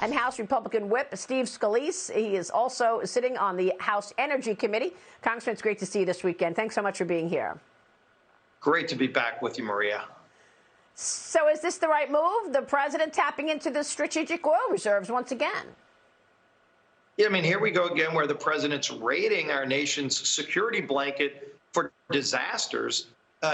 and House Republican Whip Steve Scalise. He is also sitting on the House Energy Committee. Congressman, it's great to see you this weekend. Thanks so much for being here. Great to be back with you, Maria. So is this the right move? The president tapping into the strategic oil reserves once again? Yeah, I mean, here we go again where the president's raiding our nation's security blanket for disasters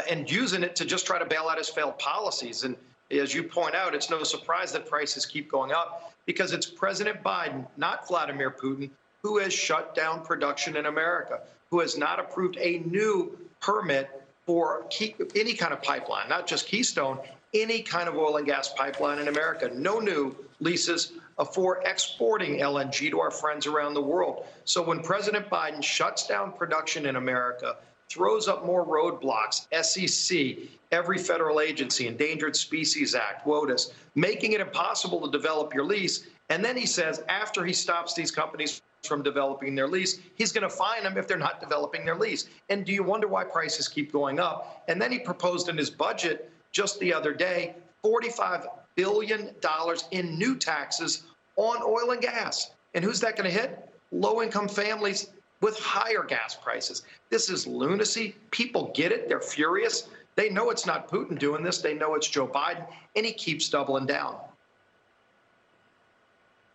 and using it to just try to bail out his failed policies. And as you point out, it's no surprise that prices keep going up because it's President Biden, not Vladimir Putin, who has shut down production in America, who has not approved a new permit for any kind of pipeline, not just Keystone, any kind of oil and gas pipeline in America. No new leases for exporting LNG to our friends around the world. So when President Biden shuts down production in America, throws up more roadblocks, SEC, every federal agency, Endangered Species Act, WOTUS, making it impossible to develop your lease, and then he says after he stops these companies from developing their lease, he's going to fine them if they're not developing their lease. And do you wonder why prices keep going up? And then he proposed in his budget just the other day, $45 billion in new taxes on oil and gas. And who's that going to hit? Low-income families with higher gas prices. This is lunacy. People get it. They're furious. They know it's not Putin doing this. They know it's Joe Biden, and he keeps doubling down.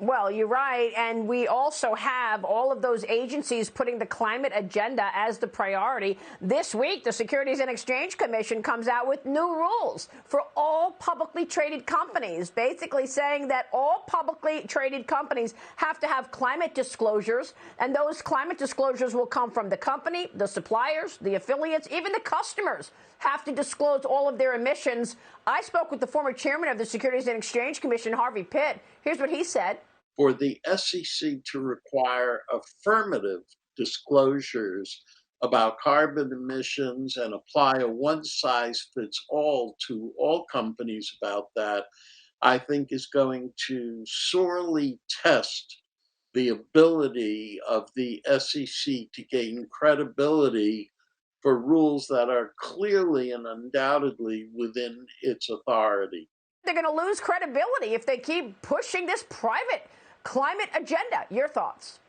Well, you're right. And we also have all of those agencies putting the climate agenda as the priority. This week, the Securities and Exchange Commission comes out with new rules for all publicly traded companies, basically saying that all publicly traded companies have to have climate disclosures. And those climate disclosures will come from the company, the suppliers, the affiliates, even the customers have to disclose all of their emissions. I spoke with the former chairman of the Securities and Exchange Commission, Harvey Pitt. Here's what he said. For the SEC to require affirmative disclosures about carbon emissions and apply a one-size-fits-all to all companies about that, I think is going to sorely test the ability of the SEC to gain credibility for rules that are clearly and undoubtedly within its authority. They're going to lose credibility if they keep pushing this private climate agenda. Your thoughts?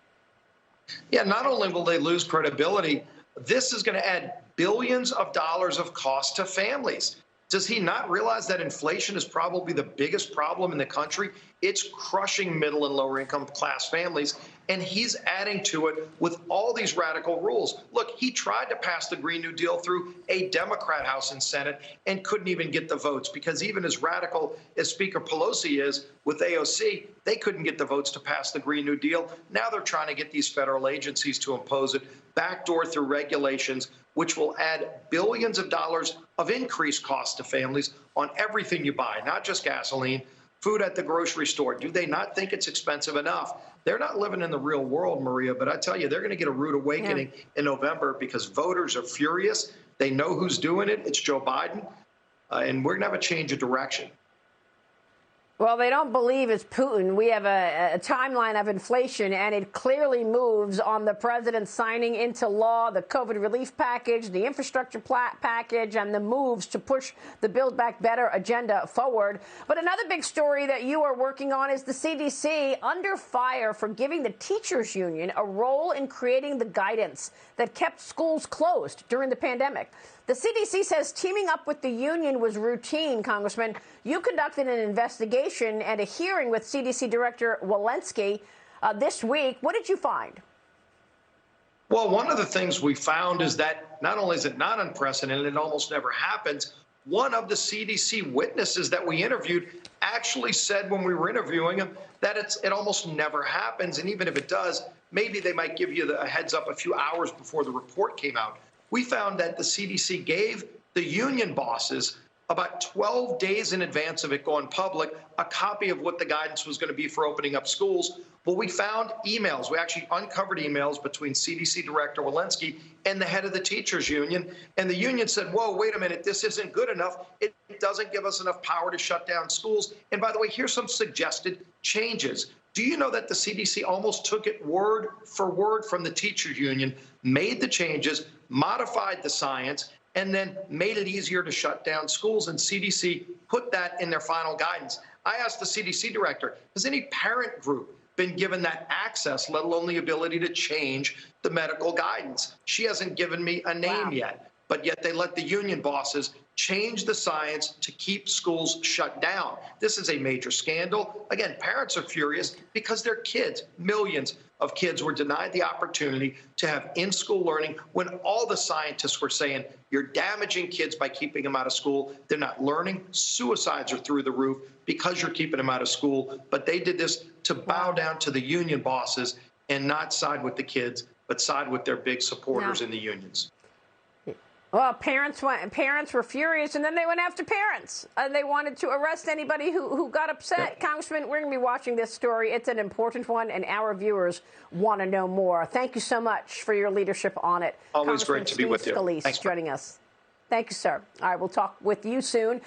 Yeah, not only will they lose credibility, this is going to add billions of dollars of cost to families. Does he not realize that inflation is probably the biggest problem in the country? It's crushing middle and lower income class families, and he's adding to it with all these radical rules. Look, he tried to pass the Green New Deal through a Democrat House and Senate and couldn't even get the votes because even as radical as Speaker Pelosi is with AOC, they couldn't get the votes to pass the Green New Deal. Now they're trying to get these federal agencies to impose it, backdoor through regulations, which will add billions of dollars of increased cost to families on everything you buy, not just gasoline, food at the grocery store. Do they not think it's expensive enough? They're not living in the real world, Maria, but I tell you, they're going to get a rude awakening in November because voters are furious. They know who's doing it. It's Joe Biden, and we're going to have a change of direction. Well, they don't believe it's Putin. We have a timeline of inflation, and it clearly moves on the president signing into law the COVID relief package, the infrastructure package, and the moves to push the Build Back Better agenda forward. But another big story that you are working on is the CDC under fire for giving the teachers union a role in creating the guidance that kept schools closed during the pandemic. The CDC says teaming up with the union was routine, Congressman. You conducted an investigation and a hearing with CDC Director Walensky this week. What did you find? Well, one of the things we found is that not only is it not unprecedented, it almost never happens. One of the CDC witnesses that we interviewed actually said when we were interviewing him that it almost never happens. And even if it does, maybe they might give you a heads up a few hours before the report came out. We found that the CDC gave the union bosses about 12 days in advance of it going public, a copy of what the guidance was going to be for opening up schools. But we found emails. We actually uncovered emails between CDC Director Walensky and the head of the teachers union. And the union said, whoa, wait a minute, this isn't good enough. It doesn't give us enough power to shut down schools. And by the way, here's some suggested changes. Do you know that the CDC almost took it word for word from the teachers union, made the changes, modified the science, and then made it easier to shut down schools, and CDC put that in their final guidance. I asked the CDC director, has any parent group been given that access, let alone the ability to change the medical guidance? She hasn't given me a name yet, but yet they let the union bosses change the science to keep schools shut down. This is a major scandal. Again, parents are furious because their kids, millions of kids, were denied the opportunity to have in-school learning when all the scientists were saying you're damaging kids by keeping them out of school. They're not learning. Suicides are through the roof because you're keeping them out of school. But they did this to bow down to the union bosses and not side with the kids, but side with their big supporters in the unions. Well, parents were furious, and then they went after parents. They wanted to arrest anybody who got upset. Yeah. Congressman, we're going to be watching this story. It's an important one, and our viewers want to know more. Thank you so much for your leadership on it. Always great to be with you. Scalise joining us. Thank you, sir. All right, we'll talk with you soon.